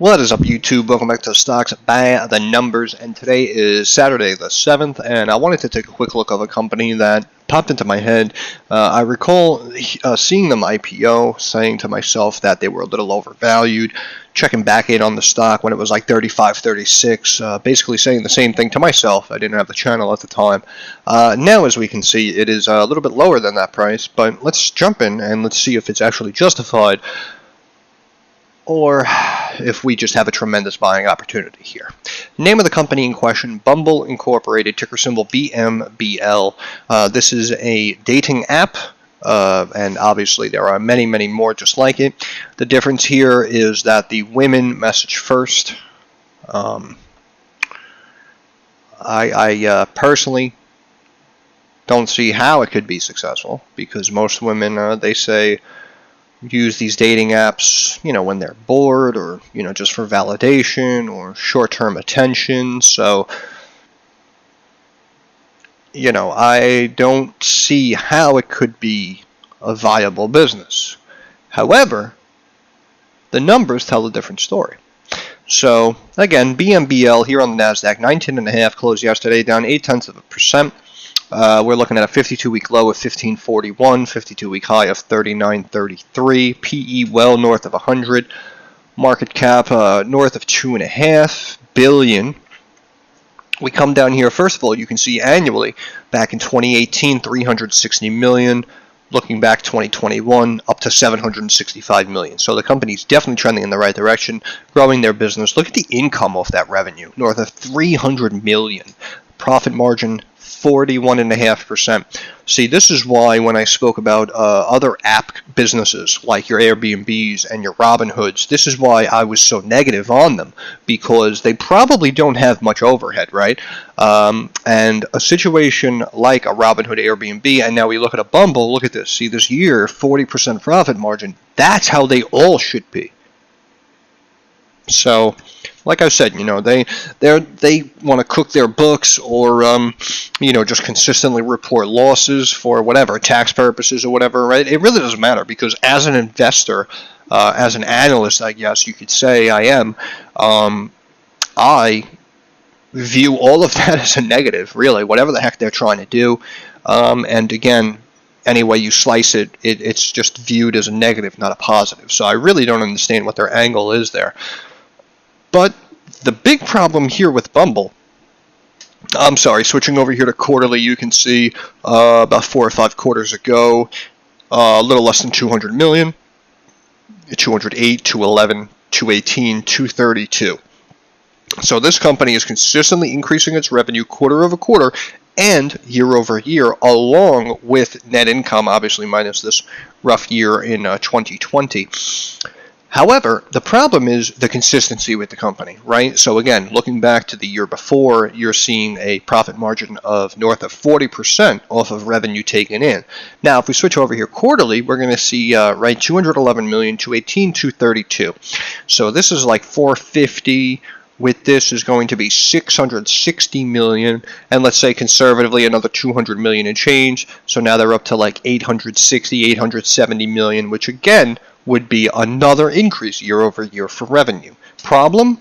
What is up, YouTube? Welcome back to Stocks by the Numbers, and today is Saturday the 7th, and I wanted to take a quick look of a company that popped into my head. I recall seeing them IPO, saying to myself that they were a little overvalued, checking back in on the stock when it was like 35, 36, basically saying the same thing to myself. I didn't have the channel at the time. Now, as we can see, it is a little bit lower than that price, but let's jump in and let's see if it's actually justified, or if we just have a tremendous buying opportunity here. Name of the company in question, Bumble Incorporated, ticker symbol BMBL. This is a dating app, and obviously there are many, many more just like it. The difference here is that the women message first. I personally don't see how it could be successful, because most women, they say, use these dating apps, when they're bored, or, just for validation or short-term attention. So, I don't see how it could be a viable business. However, the numbers tell a different story. So, again, BMBL here on the NASDAQ, 19.5, closed yesterday, down 0.8%. We're looking at a 52-week low of 1541, 52-week high of 3933, PE well north of 100, market cap north of $2.5 billion. We come down here, first of all, you can see annually, back in 2018, 360 million, looking back 2021, up to 765 million. So the company's definitely trending in the right direction, growing their business. Look at the income off that revenue, north of 300 million. Profit margin, 41.5%. See, this is why when I spoke about other app businesses like your Airbnbs and your Robinhoods, this is why I was so negative on them, because they probably don't have much overhead, right? And a situation like a Robinhood, Airbnb, and now we look at a Bumble, look at this. See, this year, 40% profit margin. That's how they all should be. So, like I said, they want to cook their books, or just consistently report losses for whatever, tax purposes or whatever, right? It really doesn't matter, because as an investor, as an analyst, I guess you could say I am, I view all of that as a negative, really, whatever the heck they're trying to do. And again, any way you slice it, it's just viewed as a negative, not a positive. So I really don't understand what their angle is there. But the big problem here with Bumble, switching over here to quarterly, you can see about 4 or 5 quarters ago, a little less than 200 million, 208, 211, 218, 232. So this company is consistently increasing its revenue quarter over quarter and year over year, along with net income, obviously minus this rough year in 2020. However, the problem is the consistency with the company, right? So again, looking back to the year before, you're seeing a profit margin of north of 40% off of revenue taken in. Now, if we switch over here quarterly, we're going to see, 211 million, 218, 232. So this is like 450. With this is going to be 660 million, and let's say conservatively another 200 million and change. So now they're up to like 860, 870 million, which again would be another increase year over year for revenue. Problem?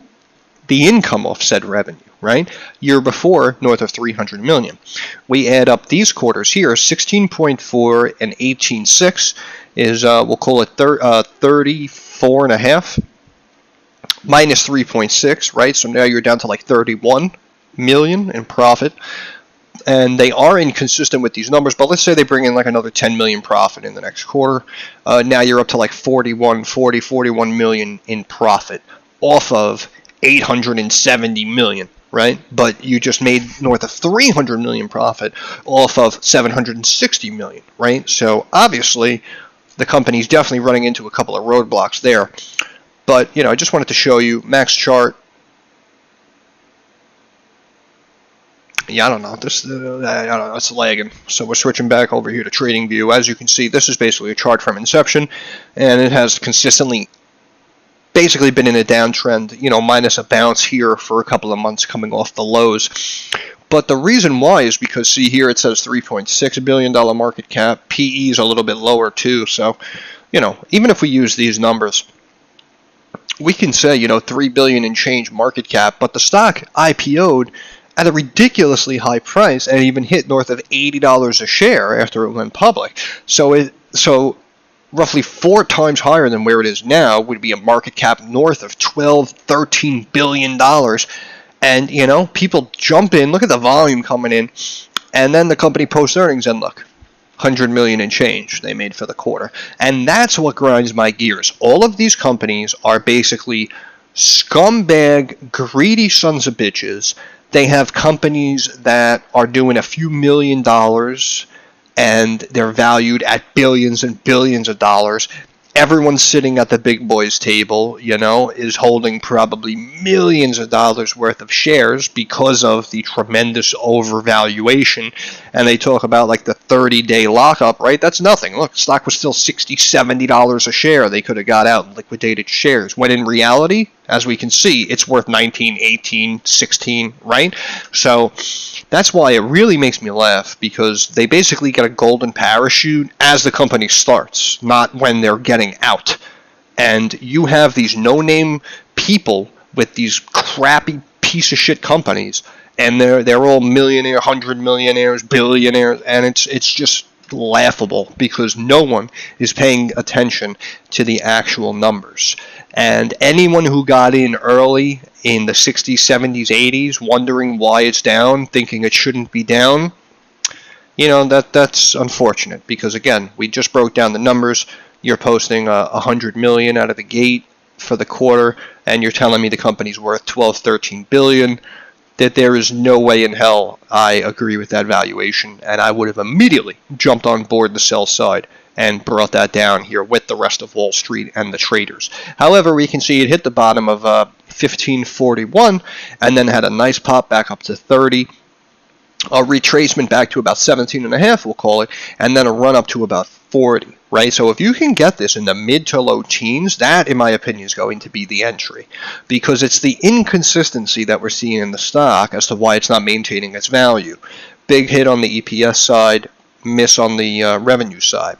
The income off said revenue, right? Year before, north of 300 million. We add up these quarters here, 16.4 and 18.6 is, we'll call it 34.5. Minus 3.6, right? So now you're down to like 31 million in profit. And they are inconsistent with these numbers, but let's say they bring in like another 10 million profit in the next quarter. Now you're up to like 41 million in profit off of 870 million, right? But you just made north of 300 million profit off of 760 million, right? So obviously the company's definitely running into a couple of roadblocks there. But, I just wanted to show you max chart. Yeah, I don't know. It's lagging. So we're switching back over here to Trading View. As you can see, this is basically a chart from inception, and it has consistently basically been in a downtrend, minus a bounce here for a couple of months coming off the lows. But the reason why is because, see here, it says $3.6 billion market cap. PE is a little bit lower too. So, even if we use these numbers, we can say, $3 billion and change market cap, but the stock IPO'd at a ridiculously high price and even hit north of $80 a share after it went public. So roughly 4 times higher than where it is now would be a market cap north of $12-13 billion. And, people jump in, look at the volume coming in, and then the company posts earnings and look, 100 million and change they made for the quarter. And that's what grinds my gears. All of these companies are basically scumbag, greedy sons of bitches. They have companies that are doing a few $1,000,000 and they're valued at billions and billions of dollars. Everyone sitting at the big boys table, is holding probably millions of dollars worth of shares because of the tremendous overvaluation. And they talk about like the 30-day lockup, right? That's nothing. Look, stock was still $60, $70 a share. They could have got out and liquidated shares. When in reality, as we can see, it's worth 19, 18, 16, right? So that's why it really makes me laugh, because they basically get a golden parachute as the company starts, not when they're getting out. And you have these no-name people with these crappy piece of shit companies, and they're all millionaire, 100 millionaires, billionaires, and it's just laughable because no one is paying attention to the actual numbers. And anyone who got in early in the 60s, 70s, 80s, wondering why it's down, thinking it shouldn't be down, that's unfortunate, because again, we just broke down the numbers. You're posting 100 million out of the gate for the quarter, and you're telling me the company's worth 12, 13 billion. That there is no way in hell I agree with that valuation, and I would have immediately jumped on board the sell side and brought that down here with the rest of Wall Street and the traders. However, we can see it hit the bottom of 1541 and then had a nice pop back up to 30, a retracement back to about 17.5, we'll call it, and then a run up to about 40, right? So if you can get this in the mid to low teens, that, in my opinion, is going to be the entry, because it's the inconsistency that we're seeing in the stock as to why it's not maintaining its value. Big hit on the EPS side, miss on the revenue side.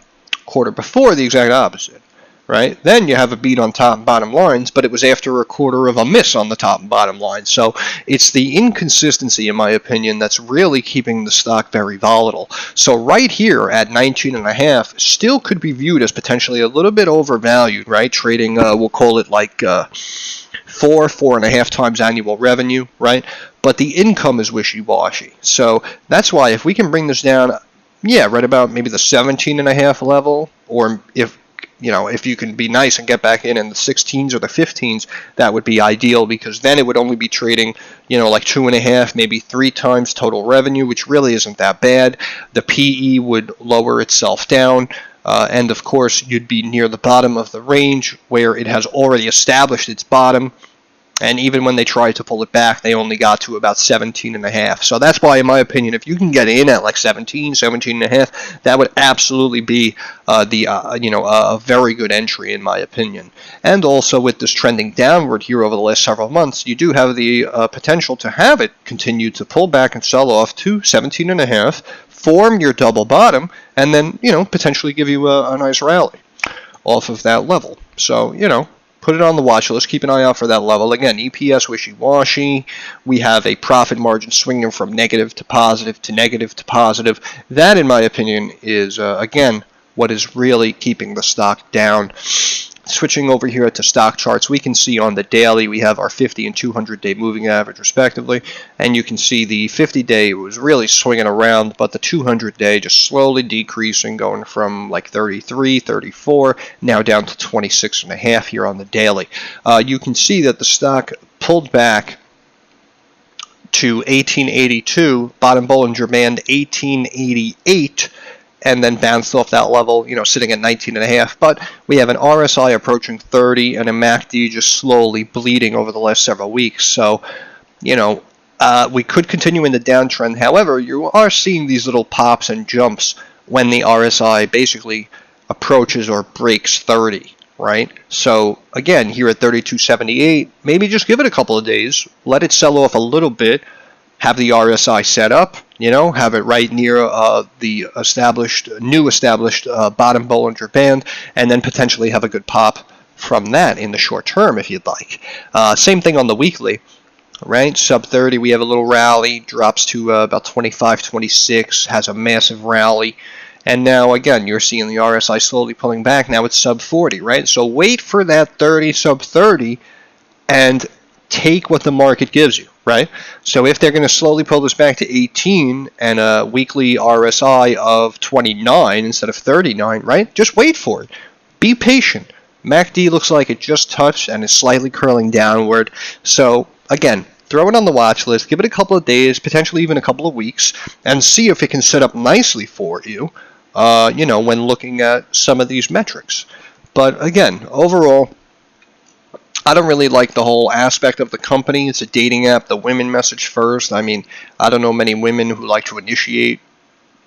Quarter before, the exact opposite, right? Then you have a beat on top and bottom lines, but it was after a quarter of a miss on the top and bottom line. So it's the inconsistency, in my opinion, that's really keeping the stock very volatile. So right here at 19.5 still could be viewed as potentially a little bit overvalued, right? Trading, we'll call it like 4.5 times annual revenue, right? But the income is wishy-washy. So that's why if we can bring this down, right about maybe the 17.5 level, or if you can be nice and get back in the 16s or the 15s, that would be ideal, because then it would only be trading, like 2.5, maybe 3 times total revenue, which really isn't that bad. The PE would lower itself down, and of course, you'd be near the bottom of the range where it has already established its bottom. And even when they tried to pull it back, they only got to about 17.5. So that's why, in my opinion, if you can get in at like 17.5, that would absolutely be a very good entry, in my opinion. And also with this trending downward here over the last several months, you do have the potential to have it continue to pull back and sell off to 17.5, form your double bottom, and then potentially give you a nice rally off of that level. So put it on the watch list. Keep an eye out for that level. Again, EPS wishy-washy. We have a profit margin swinging from negative to positive to negative to positive. That, in my opinion, is, again, what is really keeping the stock down. Switching over here to stock charts, we can see on the daily we have our 50 and 200-day moving average, respectively. And you can see the 50-day was really swinging around, but the 200-day just slowly decreasing, going from like 33, 34, now down to 26.5 here on the daily. You can see that the stock pulled back to 1882, bottom Bollinger Band 1888, and then bounced off that level, sitting at 19.5. But we have an RSI approaching 30 and a MACD just slowly bleeding over the last several weeks. So, we could continue in the downtrend. However, you are seeing these little pops and jumps when the RSI basically approaches or breaks 30, right? So, again, here at 32.78, maybe just give it a couple of days, let it sell off a little bit, have the RSI set up, have it right near the new established bottom Bollinger Band, and then potentially have a good pop from that in the short term if you'd like. Same thing on the weekly, right? Sub 30, we have a little rally, drops to about 25, 26, has a massive rally. And now, again, you're seeing the RSI slowly pulling back. Now it's sub 40, right? So wait for that 30, sub 30, and take what the market gives you, right? So if they're going to slowly pull this back to 18 and a weekly RSI of 29 instead of 39, right? Just wait for it. Be patient. MACD looks like it just touched and is slightly curling downward. So, again, throw it on the watch list. Give it a couple of days, potentially even a couple of weeks, and see if it can set up nicely for you, when looking at some of these metrics. But, again, overall, I don't really like the whole aspect of the company. It's a dating app. The women message first. I mean, I don't know many women who like to initiate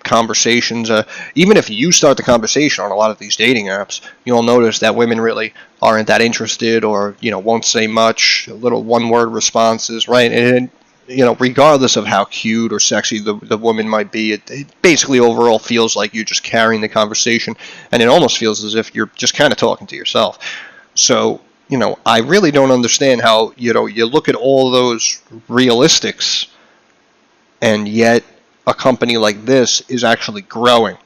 conversations. Even if you start the conversation on a lot of these dating apps, you'll notice that women really aren't that interested, or won't say much. Little one-word responses, right? And regardless of how cute or sexy the woman might be, it basically overall feels like you're just carrying the conversation, and it almost feels as if you're just kind of talking to yourself. So, I really don't understand how, you look at all those realistics, and yet a company like this is actually growing.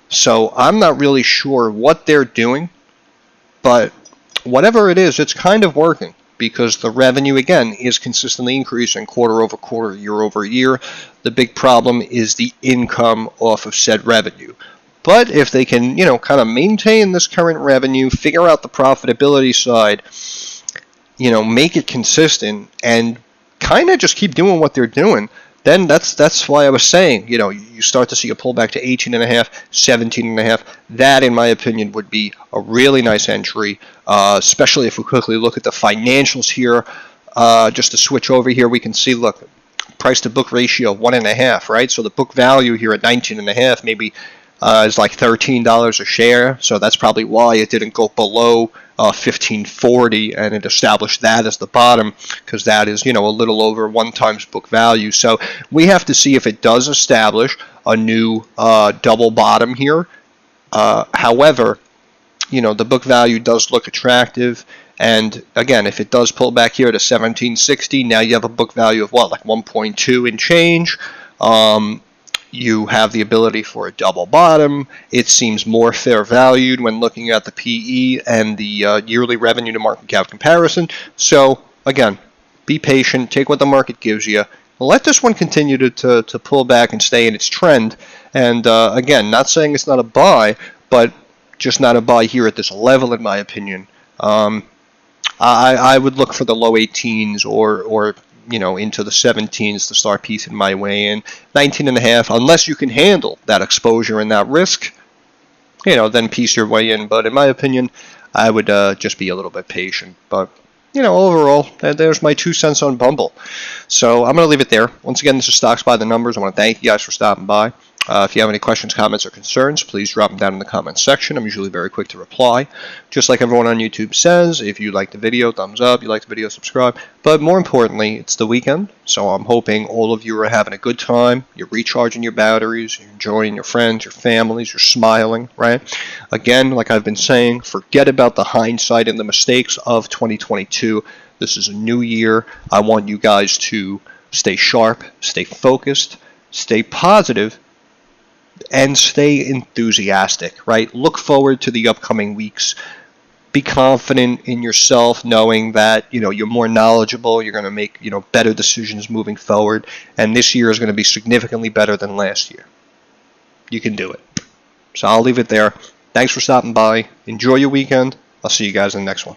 So I'm not really sure what they're doing, but whatever it is, it's kind of working, because the revenue, again, is consistently increasing quarter over quarter, year over year. The big problem is the income off of said revenue. But if they can, kind of maintain this current revenue, figure out the profitability side, make it consistent, and kind of just keep doing what they're doing, then that's why I was saying, you start to see a pullback to 18.5, 17.5. That, in my opinion, would be a really nice entry, especially if we quickly look at the financials here. Just to switch over here, we can see, look, price to book ratio of 1.5, right? So the book value here at 19.5 maybe is like $13 a share. So that's probably why it didn't go below 1540, and it established that as the bottom, because that is, a little over 1 times book value. So we have to see if it does establish a new double bottom here. However, the book value does look attractive. And again, if it does pull back here to 1760, now you have a book value of what, like 1.2 and change. You have the ability for a double bottom. It seems more fair valued when looking at the PE and the yearly revenue to market cap comparison. So again, be patient, take what the market gives you. Let this one continue to pull back and stay in its trend. And again, not saying it's not a buy, but just not a buy here at this level, in my opinion. I would look for the low 18s or into the 17s to start piecing my way in. 19.5, unless you can handle that exposure and that risk, then piece your way in. But in my opinion, I would just be a little bit patient. But, overall, there's my 2 cents on Bumble. So I'm going to leave it there. Once again, this is Stocks by the Numbers. I want to thank you guys for stopping by. If you have any questions, comments, or concerns, please drop them down in the comments section. I'm usually very quick to reply. Just like everyone on YouTube says, if you like the video, thumbs up. You like the video, subscribe. But more importantly, it's the weekend, so I'm hoping all of you are having a good time. You're recharging your batteries. You're enjoying your friends, your families. You're smiling, right? Again, like I've been saying, forget about the hindsight and the mistakes of 2022. This is a new year. I want you guys to stay sharp, stay focused, stay positive, and stay enthusiastic, right? Look forward to the upcoming weeks. Be confident in yourself, knowing that, you're more knowledgeable. You're going to make, better decisions moving forward. And this year is going to be significantly better than last year. You can do it. So I'll leave it there. Thanks for stopping by. Enjoy your weekend. I'll see you guys in the next one.